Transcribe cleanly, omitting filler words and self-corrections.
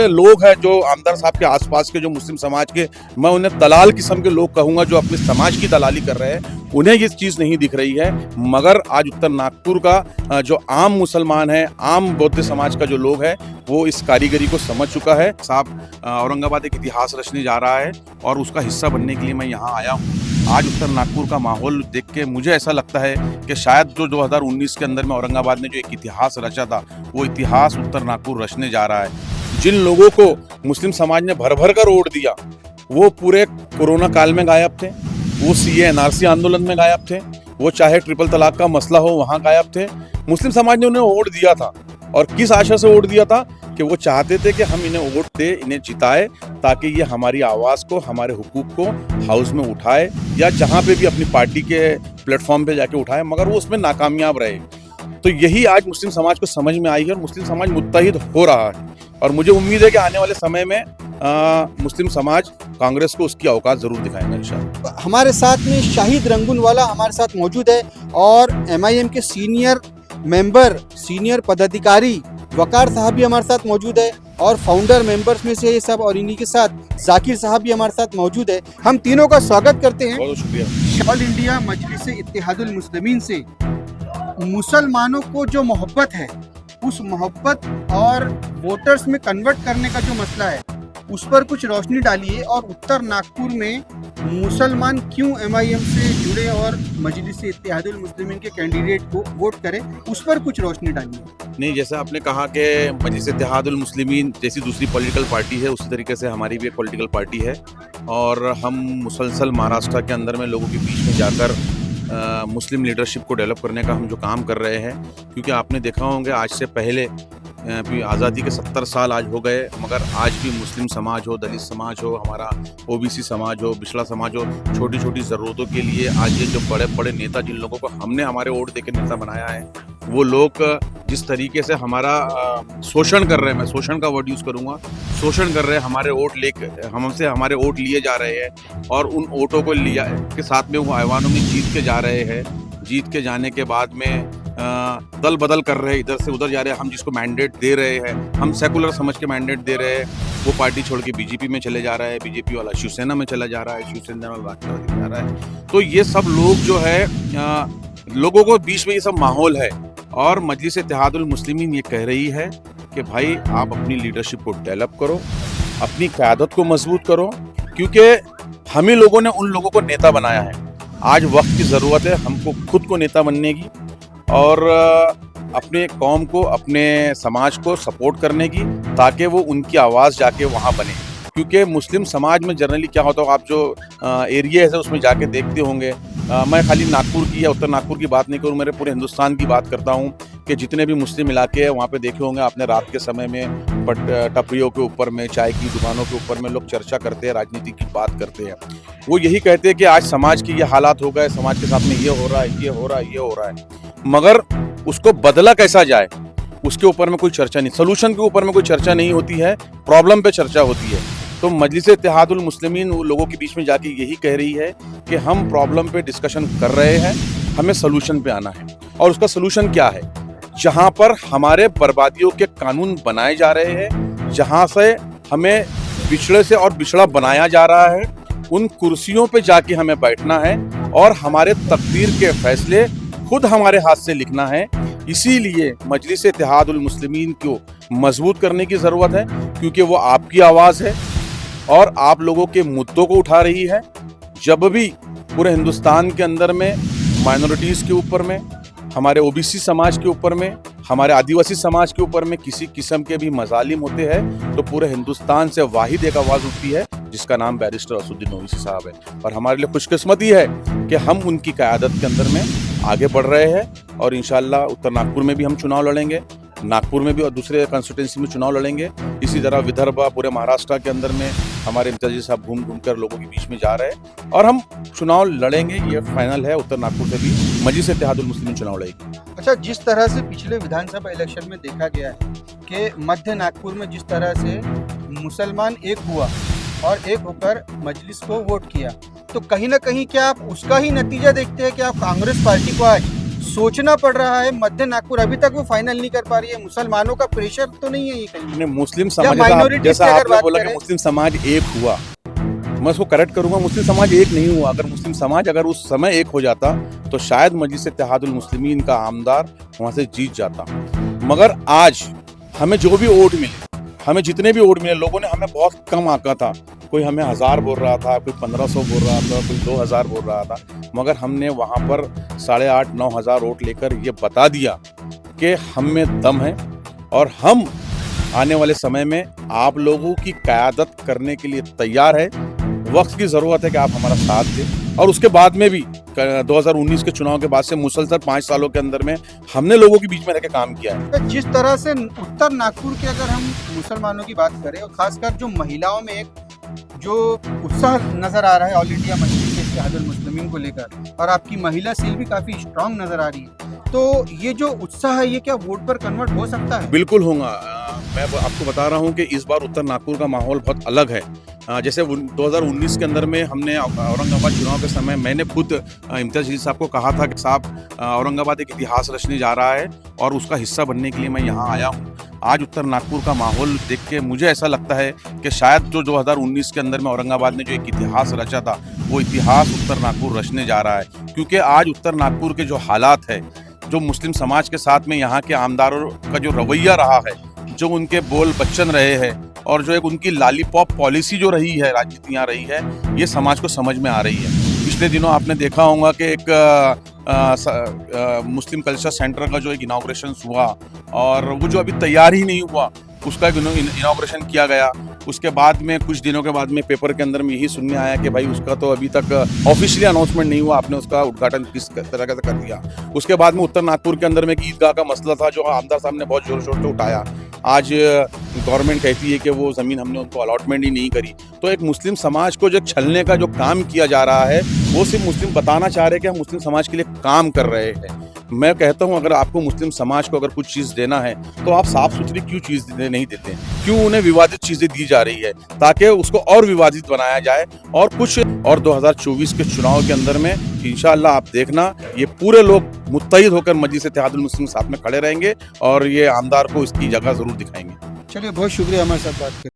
लोग हैं जो आमदार साहब के आसपास के जो मुस्लिम समाज के, मैं उन्हें दलाल किस्म के लोग कहूंगा जो अपने समाज की दलाली कर रहे हैं, उन्हें ये चीज़ नहीं दिख रही है। मगर आज उत्तर नागपुर का जो आम मुसलमान है, आम बौद्ध समाज का जो लोग है, वो इस कारीगरी को समझ चुका है। साहब औरंगाबाद एक इतिहास रचने जा रहा है और उसका हिस्सा बनने के लिए मैं यहाँ आया हूँ। आज उत्तर नागपुर का माहौल देख के मुझे ऐसा लगता है कि शायद जो 2019 के अंदर में औरंगाबाद ने जो एक इतिहास रचा था, वो इतिहास उत्तर नागपुर रचने जा रहा है। जिन लोगों को मुस्लिम समाज ने भर भर कर वोट दिया, वो पूरे कोरोना काल में गायब थे, वो सीए एनआरसी आंदोलन में गायब थे, वो चाहे ट्रिपल तलाक का मसला हो वहाँ गायब थे। मुस्लिम समाज ने उन्हें वोट दिया था और किस आशा से वोट दिया था कि वो चाहते थे कि हम इन्हें वोट दे, इन्हें जिताए, ताकि ये हमारी आवाज़ को, हमारे हुकूक को हाउस में उठाए या जहाँ पे भी अपनी पार्टी के प्लेटफॉर्म पे जाके उठाए, मगर वो उसमें नाकामयाब रहे। तो यही आज मुस्लिम समाज को समझ में आई है और मुस्लिम समाज मुत्तहिद हो रहा है और मुझे उम्मीद है कि आने वाले समय में मुस्लिम समाज कांग्रेस को उसकी औकात जरूर दिखाएंगे इंशाअल्लाह। हमारे साथ में शाहिद रंगूनवाला हमारे साथ मौजूद है और एमआईएम के सीनियर मेंबर, सीनियर पदाधिकारी वकार साहब भी हमारे साथ मौजूद है और फाउंडर मेंबर्स में से ये सब, और इन्हीं के साथ जाकिर साहब भी हमारे साथ मौजूद है। हम तीनों का स्वागत करते हैं। बहुत शुक्रिया। ऑल इंडिया मजलिस इत्तेहादुल मुस्लिमीन से मुसलमानों को जो मोहब्बत है, उस मोहब्बत और वोटर्स में कन्वर्ट करने का जो मसला है, उस पर कुछ रोशनी डालिए और उत्तर नागपुर में मुसलमान क्यों एमआईएम से जुड़े और मजलिस इत्तेहादुल मुस्लिमीन के कैंडिडेट को वोट करें, उस पर कुछ रोशनी डालिए। नहीं, जैसे आपने कहा कि मजलिस इत्तेहादुल मुस्लिमीन जैसी दूसरी पॉलिटिकल पार्टी है, उसी तरीके से हमारी भी एक पॉलिटिकल पार्टी है और हम मुसलसल महाराष्ट्र के अंदर में लोगों के बीच में जाकर मुस्लिम लीडरशिप को डेवलप करने का हम जो काम कर रहे हैं, क्योंकि आपने देखा होंगे आज से पहले आज़ादी के 70 साल आज हो गए, मगर आज भी मुस्लिम समाज हो, दलित समाज हो, हमारा ओबीसी समाज हो, पिछड़ा समाज हो, छोटी छोटी ज़रूरतों के लिए आज ये जो बड़े बड़े नेता, जिन लोगों को हमने हमारे वोट देकर नेता बनाया है, वो लोग जिस तरीके से हमारा शोषण कर रहे हैं, मैं शोषण का वर्ड यूज़ करूँगा, शोषण कर रहे हैं, हमारे वोट लेकर हमसे हमारे वोट लिए जा रहे हैं और उन वोटों को लिया के साथ में वो ऐवानों में जीत के जा रहे हैं। जीत के जाने के बाद में दल बदल कर रहे हैं, इधर से उधर जा रहे हैं। हम जिसको मैंडेट दे रहे हैं, हम सेकुलर समझ के मैंडेट दे रहे हैं, वो पार्टी छोड़ के बीजेपी में चले जा रहा है, बीजेपी वाला शिवसेना में चला जा रहा है, शिवसेना वाला राष्ट्रवादी में जा रहा है। तो ये सब लोग जो है, लोगों को बीच में ये सब माहौल है और मजलिस इत्तेहादुल मुस्लिमीन ये कह रही है कि भाई आप अपनी लीडरशिप को डेवलप करो, अपनी क़यादत को मजबूत करो, क्योंकि हम ही लोगों ने उन लोगों को नेता बनाया है। आज वक्त की ज़रूरत है हमको खुद को नेता बनने की और अपने कौम को, अपने समाज को सपोर्ट करने की, ताकि वो उनकी आवाज़ जाके वहाँ बने। क्योंकि मुस्लिम समाज में जनरली क्या होता है, आप जो एरिया है उसमें जाके देखते होंगे, मैं खाली नागपुर की या उत्तर नागपुर की बात नहीं करूँ, मेरे पूरे हिंदुस्तान की बात करता हूँ कि जितने भी मुस्लिम इलाके हैं वहाँ पे देखे होंगे आपने, रात के समय में टपरियों के ऊपर में, चाय की दुकानों के ऊपर में लोग चर्चा करते हैं, राजनीति की बात करते हैं। वो यही कहते हैं कि आज समाज की ये हालात हो गए, समाज के साथ में ये हो रहा है, ये हो रहा है, ये हो रहा है, मगर उसको बदला कैसा जाए उसके ऊपर में कोई चर्चा नहीं, सोल्यूशन के ऊपर में कोई चर्चा नहीं होती है, प्रॉब्लम पे चर्चा होती है। तो मजलिस इत्तेहादुल मुस्लिमीन लोगों के बीच में जाके यही कह रही है कि हम प्रॉब्लम पे डिस्कशन कर रहे हैं, हमें सोल्यूशन पे आना है। और उसका सोल्यूशन क्या है? जहाँ पर हमारे बर्बादियों के कानून बनाए जा रहे हैं, जहाँ से हमें बिछड़े से और बिछड़ा बनाया जा रहा है, उन कुर्सियों पे जाके हमें बैठना है और हमारे तकदीर के फैसले खुद हमारे हाथ से लिखना है। इसीलिए मजलिस इत्तेहादुल मुस्लिमीन को मजबूत करने की ज़रूरत है, क्योंकि वो आपकी आवाज़ है और आप लोगों के मुद्दों को उठा रही है। जब भी पूरे हिंदुस्तान के अंदर में माइनॉरिटीज़ के ऊपर में, हमारे ओबीसी समाज के ऊपर में, हमारे आदिवासी समाज के ऊपर में किसी किस्म के भी मजालिम होते हैं, तो पूरे हिंदुस्तान से वाहिद एक आवाज़ उठती है जिसका नाम बैरिस्टर असदुद्दीन ओवैसी साहब है। और हमारे लिए खुशकिस्मती है कि हम उनकी क़यादत के अंदर में आगे बढ़ रहे हैं और इंशाअल्लाह उत्तर नागपुर में भी हम चुनाव लड़ेंगे, नागपुर में भी और दूसरे कंस्टिट्यूंसी में चुनाव लड़ेंगे। इसी तरह विदर्भ, पूरे महाराष्ट्र के अंदर में हमारे इम्तियाजी साहब घूम घूम कर लोगों के बीच में जा रहे हैं और हम चुनाव लड़ेंगे, ये फाइनल है। उत्तर नागपुर से भी मजलिस इत्तेहादुल मुस्लिमीन चुनाव लड़ेगी। अच्छा, जिस तरह से पिछले विधानसभा इलेक्शन में देखा गया है कि मध्य नागपुर में जिस तरह से मुसलमान एक हुआ और एक होकर मजलिस को वोट किया, तो कहीं ना कहीं क्या आप उसका ही नतीजा देखते हैं कि आप कांग्रेस पार्टी को आज सोचना पड़ रहा है मध्य नागपुर, अभी तक वो फाइनल नहीं कर पा रही है। मुसलमानों का प्रेशर तो नहीं है ये कहीं? ने मुस्लिम या समाज minorities जैसा की अगर आपने बात बोला कि करें- मुस्लिम समाज एक हुआ, मैं उसको करेक्ट करूंगा, मुस्लिम समाज एक नहीं हुआ। अगर मुस्लिम समाज अगर उस समय एक हो जाता तो शायद मजलिस इत्तेहादुल मुस्लिमीन का आमदार वहां से जीत जाता। मगर आज हमें जो भी वोट मिले, हमें जितने भी वोट मिले, लोगों ने हमें बहुत कम आंका था। कोई हमें 1000 बोल रहा था, कोई 1500 बोल रहा था, कोई 2000 बोल रहा था, मगर हमने वहां पर 8,500-9 हज़ार वोट लेकर ये बता दिया कि हम में दम है और हम आने वाले समय में आप लोगों की क़यादत करने के लिए तैयार है। वक्त की ज़रूरत है कि आप हमारा साथ दें। और उसके बाद में भी 2019 के चुनाव के बाद से मुसलसल 5 सालों के अंदर में हमने लोगों के बीच में रह के काम किया है। तो जिस तरह से उत्तर नागपुर के अगर हम मुसलमानों की बात करें, और खासकर जो महिलाओं में एक जो उत्साह नजर आ रहा है ऑल इंडिया मजलिस इत्तेहादुल मुस्लिमीन को लेकर, और आपकी महिला सेल भी काफी स्ट्रांग नजर आ रही है, तो ये जो उत्साह है ये क्या वोट पर कन्वर्ट हो सकता है? बिल्कुल होगा। मैं आपको बता रहा हूँ कि इस बार उत्तर नागपुर का माहौल बहुत अलग है। जैसे 2019 के अंदर में हमने औरंगाबाद चुनाव के समय मैंने खुद इम्तियाज़ जलील साहब को कहा था कि साहब औरंगाबाद एक इतिहास रचने जा रहा है और उसका हिस्सा बनने के लिए मैं यहाँ आया हूँ। आज उत्तर नागपुर का माहौल देख के मुझे ऐसा लगता है कि शायद जो 2019 के अंदर में औरंगाबाद ने जो एक इतिहास रचा था, वो इतिहास उत्तर नागपुर रचने जा रहा है। क्योंकि आज उत्तर नागपुर के जो हालात है, जो मुस्लिम समाज के साथ में यहाँ के आमदारों का जो रवैया रहा है, जो उनके बोल बच्चन रहे हैं और जो एक उनकी लॉलीपॉप पॉलिसी जो रही है, राजनीतियाँ रही है, ये समाज को समझ में आ रही है। पिछले दिनों आपने देखा होगा कि एक मुस्लिम कल्चर सेंटर का जो एक इनॉग्रेशन हुआ और वो जो अभी तैयार ही नहीं हुआ, उसका इनॉग्रेशन किया गया। उसके बाद में कुछ दिनों के बाद में पेपर के अंदर में यही सुनने आया कि भाई उसका तो अभी तक ऑफिशियली अनाउंसमेंट नहीं हुआ, आपने उसका उद्घाटन किस तरह से कर दिया। उसके बाद में उत्तर नागपुर के अंदर में एक ईदगाह का मसला था जो आमदार साहब ने बहुत जोर शोर से उठाया। आज गवर्नमेंट कहती है कि वो ज़मीन हमने उनको अलॉटमेंट ही नहीं करी। तो एक मुस्लिम समाज को जो छलने का जो काम किया जा रहा है, वो सिर्फ मुस्लिम बताना चाह रहे हैं कि हम मुस्लिम समाज के लिए काम कर रहे हैं। मैं कहता हूं अगर आपको मुस्लिम समाज को अगर कुछ चीज़ देना है तो आप साफ सुथरी क्यों चीज़ नहीं देते, क्यों उन्हें विवादित चीज़ें दी जा रही है ताकि उसको और विवादित बनाया जाए। और 2024 के चुनाव के अंदर में इंशाअल्लाह आप देखना, ये पूरे लोग मुत्तहिद होकर मजलिस इत्तेहादुल मुस्लिमीन साथ में खड़े रहेंगे और ये आमदार को इसकी जगह ज़रूर दिखाएंगे। चलिए, बहुत शुक्रिया हमारे साथ बात करने के लिए।